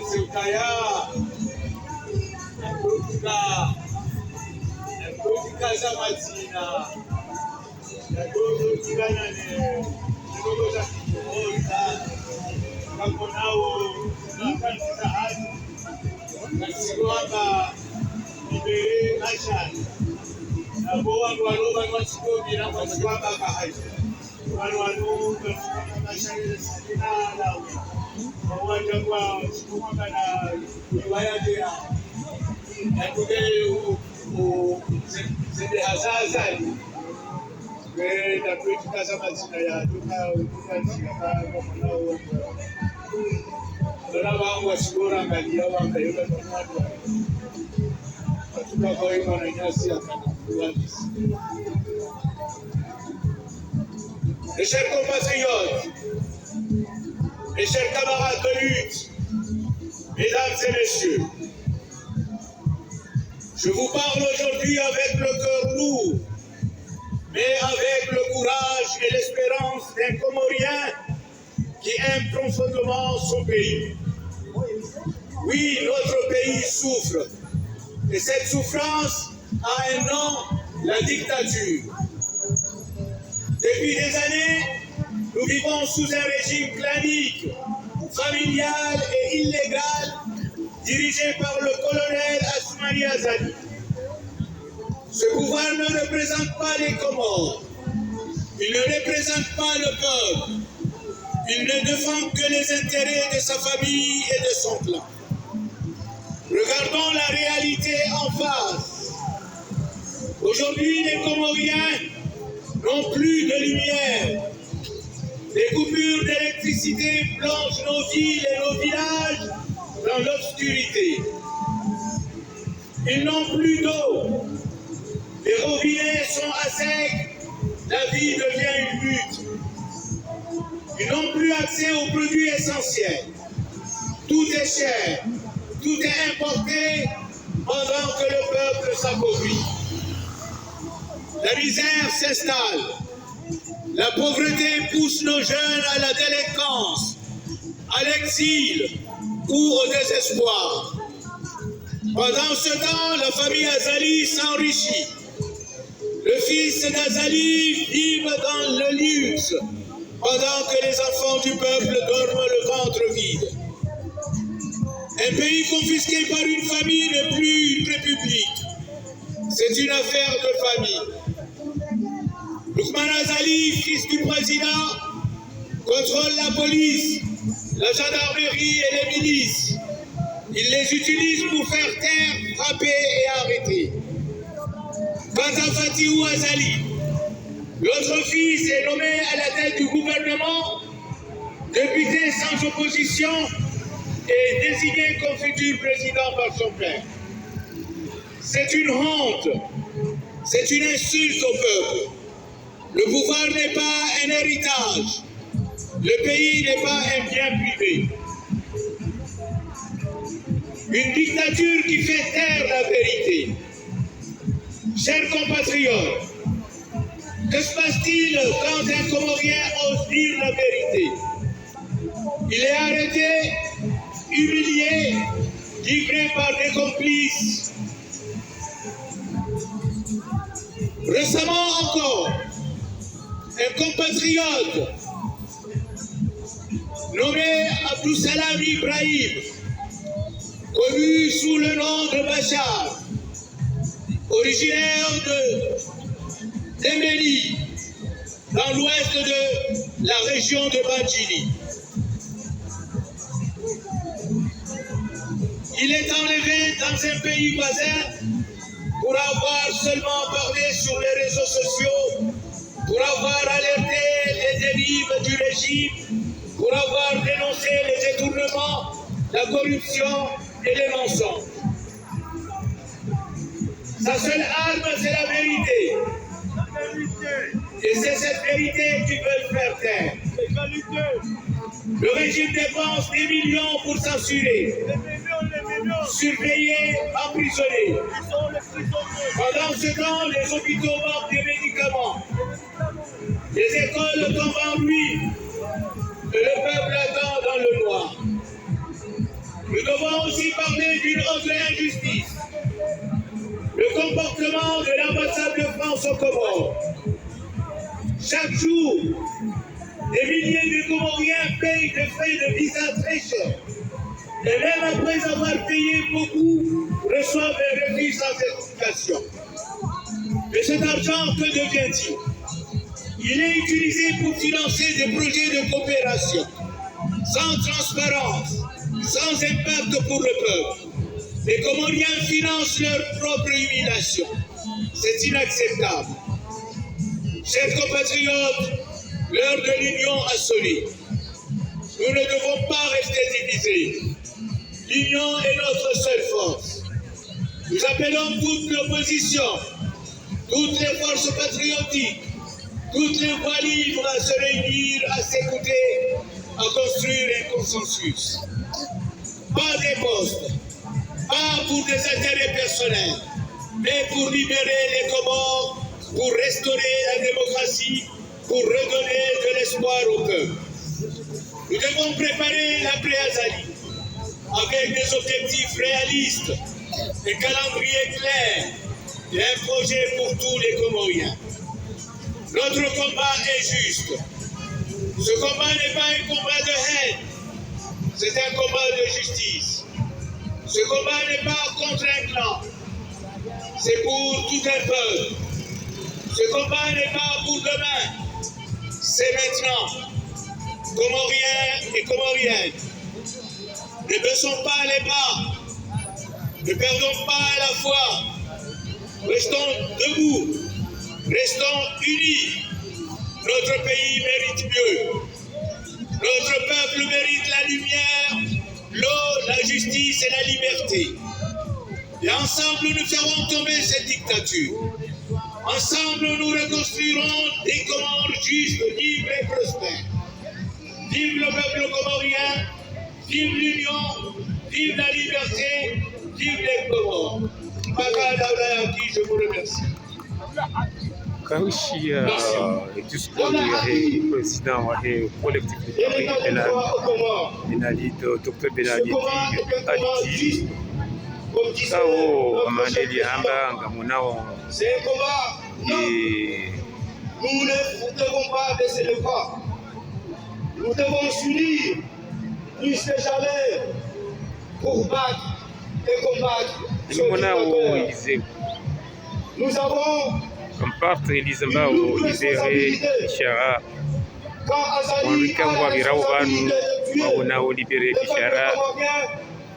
Sekaya, nakutika za mazina, nakutika kidogo za kuoza, kama nao katika hali nasiwaka ibere ashani, na boa ngwaloba ngwasikomira ngwasiwaka kahai, ngwalwanu ngwasiwaka sakina lawe. Wajangwa sikumaka na kuiwayadea na kuge zende hazazali na kuitika mazina ya duka kwa mwanao wana wangu wasigora angalia wanga yoga kwa mwanao watuka kwa hiyo wananyasi akanakuwadisi. Mes chers compatriotes, mes chers camarades de lutte, mesdames et messieurs, je vous parle aujourd'hui avec le cœur lourd, mais avec le courage et l'espérance d'un Comorien qui aime profondément son pays. Oui, notre pays souffre, et cette souffrance a un nom, la dictature. Depuis des années, nous vivons sous un régime clanique, familial et illégal, dirigé par le colonel Assoumani Azali. Ce pouvoir ne représente pas les Comores, il ne représente pas le peuple, il ne défend que les intérêts de sa famille et de son clan. Regardons la réalité en face. Aujourd'hui, les Comoriens n'ont plus de lumière. Les coupures d'électricité plongent nos villes et nos villages dans l'obscurité. Ils n'ont plus d'eau. Les robinets sont à sec. La vie devient une lutte. Ils n'ont plus accès aux produits essentiels. Tout est cher. Tout est importé pendant que le peuple s'appauvrit. La misère s'installe. La pauvreté pousse nos jeunes à la délinquance, à l'exil ou au désespoir. Pendant ce temps, la famille Azali s'enrichit. Le fils d'Azali vit dans le luxe, pendant que les enfants du peuple dorment le ventre vide. Un pays confisqué par une famille n'est plus une république. C'est une affaire de famille. Loukman Azali, fils du président, contrôle la police, la gendarmerie et les milices. Il les utilise pour faire taire, frapper et arrêter. Quant à Fatihou Azali, l'autre fils est nommé à la tête du gouvernement, député sans opposition et désigné comme futur président par son père. C'est une honte, c'est une insulte au peuple. Le pouvoir n'est pas un héritage. Le pays n'est pas un bien privé. Une dictature qui fait taire la vérité. Chers compatriotes, que se passe-t-il quand un Comorien ose dire la vérité? Il est arrêté, humilié, livré par des complices. Récemment encore, un compatriote nommé Abdou Salam Ibrahim, connu sous le nom de Bachar, originaire de Dembéli, dans l'ouest de la région de Badjili. Il est enlevé dans un pays voisin pour avoir seulement parlé sur les réseaux sociaux, pour avoir alerté les dérives du régime, pour avoir dénoncé les détournements, la corruption et les mensonges. Sa seule arme, c'est la vérité. Et c'est cette vérité qu'ils veulent faire taire. Le régime dépense des millions pour censurer, surveiller, emprisonner. Pendant ce temps, les hôpitaux manquent des médicaments. Les écoles tombent en ruine. De comportement de l'ambassade de France aux Comores. Chaque jour, des milliers de Comoriens payent des frais de visa très chers. Et même après avoir payé beaucoup, reçoivent des refus sans explication. Mais cet argent, que devient-il? Il est utilisé pour financer des projets de coopération, sans transparence, sans impact pour le peuple. Les Comoriens financent leur propre humiliation. C'est inacceptable. Chers compatriotes, l'heure de l'union a sonné. Nous ne devons pas rester divisés. L'union est notre seule force. Nous appelons toute l'opposition, toutes les forces patriotiques, toutes les voix libres à se réunir, à s'écouter, à construire un consensus. Pas des postes, pas pour des intérêts personnels, mais pour libérer les Comores, pour restaurer la démocratie, pour redonner de l'espoir au peuple. Nous devons préparer l'après-Azali avec des objectifs réalistes, un calendrier clair et un projet pour tous les Comoriens. Notre combat est juste. Ce combat n'est pas un combat de haine, c'est un combat de justice. Ce combat n'est pas contre un clan, c'est pour tout un peuple. Ce combat n'est pas pour demain, c'est maintenant. Comoriens et Comoriennes, ne baissons pas les bras, ne perdons pas la foi, restons debout, restons unis. Notre pays mérite mieux. Notre peuple mérite la lumière, l'eau, la justice et la liberté. Et ensemble, nous ferons tomber cette dictature. Ensemble, nous reconstruirons des Comores justes, libres et prospères. Vive le peuple comorien, vive l'union, vive la liberté, vive les Comores. Je vous remercie. Kawishi discours ya president wa collectivité pénale Benali Dr Benali Aditi kao amandeli hamba ngamunao et nous ne devons pas baisser le bras. Nous devons s'unir plus que jamais pour battre et combattre ce dictateur. Nous avons Kamparte Elizambao libéré Bishara Wanrikangwa Birao Banu Maunao libéré Bishara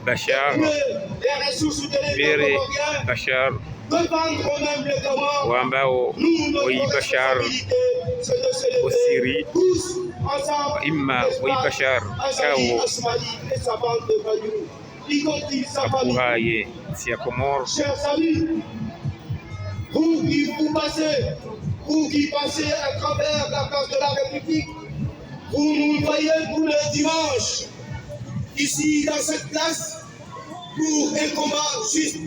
Bachar Bere Bachar Wambao Oyi Bachar Osiri Imma Oyi Bachar Kao Apuhaye Sia Comores. Vous qui passez à travers la place de la République, vous nous voyez tous les dimanches, ici dans cette place, pour un combat juste,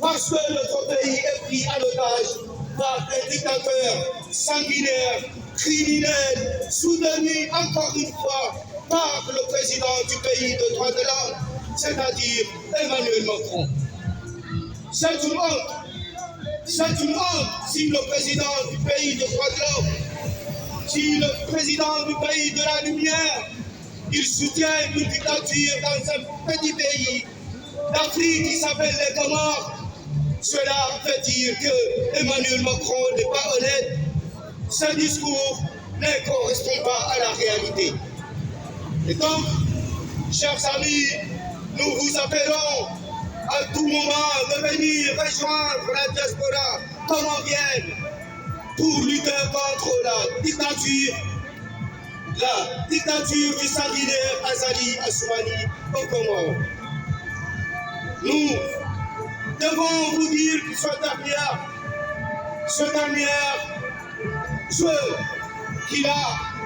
parce que notre pays est pris à l'otage par un dictateur sanguinaire, criminel, soutenu encore une fois par le président du pays de droit de l'homme, c'est-à-dire Emmanuel Macron. C'est une honte. C'est une honte si le président du pays de droit de l'homme, si le président du pays de la lumière, il soutient une dictature dans un petit pays d'Afrique qui s'appelle les Comores. Cela veut dire que Emmanuel Macron n'est pas honnête. Ce discours ne correspond pas à la réalité. Et donc, chers amis, nous vous appelons à tout moment de venir rejoindre la diaspora comorienne pour lutter contre la dictature du sanguinaire Azali Assoumani au Comores. Nous devons vous dire que ce dernier jeu qu'il a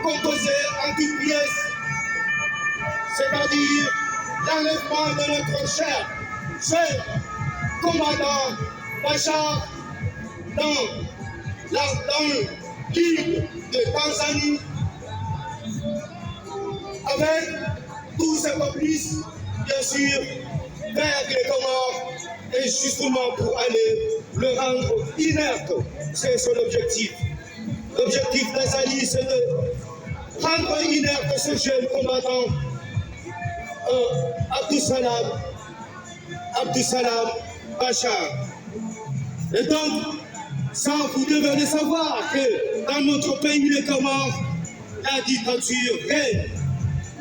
composé en toutes pièces, c'est-à-dire l'enlèvement de notre cher commandant Bachar dans l'île de Tanzanie, avec tous ses complices, bien sûr, vers les Comores, et justement pour aller le rendre inerte. C'est son objectif. L'objectif d'Azali, c'est de rendre inerte ce jeune combattant Abdussalam Bachar. Et donc, ça, vous devez le savoir que dans notre pays, les Comores, la dictature règne.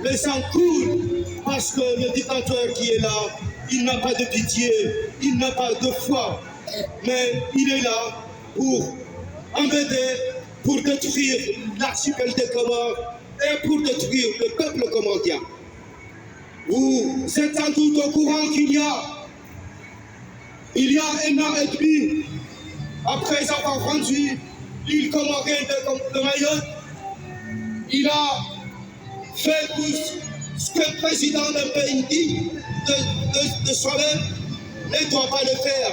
Le sang coule parce que le dictateur qui est là, il n'a pas de pitié, il n'a pas de foi, mais il est là pour embêter, pour détruire l'archipel des Comores et pour détruire le peuple comorien. Vous êtes sans doute au courant qu'il y a 1 an et demi, après avoir rendu l'île comorienne de Mayotte, il a fait tout ce que le président d'un pays dit de soi-même ne doit pas le faire.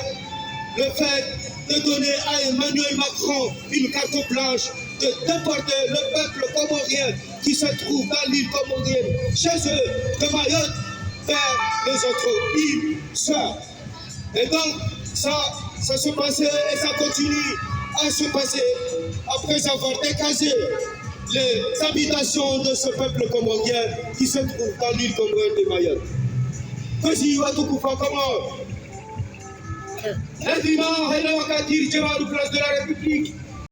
Le fait de donner à Emmanuel Macron une carte blanche, de déporter le peuple comorien qui se trouve dans l'île comorienne, chez eux, de Mayotte, vers les autres îles sœurs. Et donc, ça se passait et ça continue à se passer après avoir décasé les habitations de ce peuple comorien qui se trouve dans l'île comorienne de Mayotte. Président Watukoufa Comore, l'infiniment René Wakatir, Djemar, place de la République,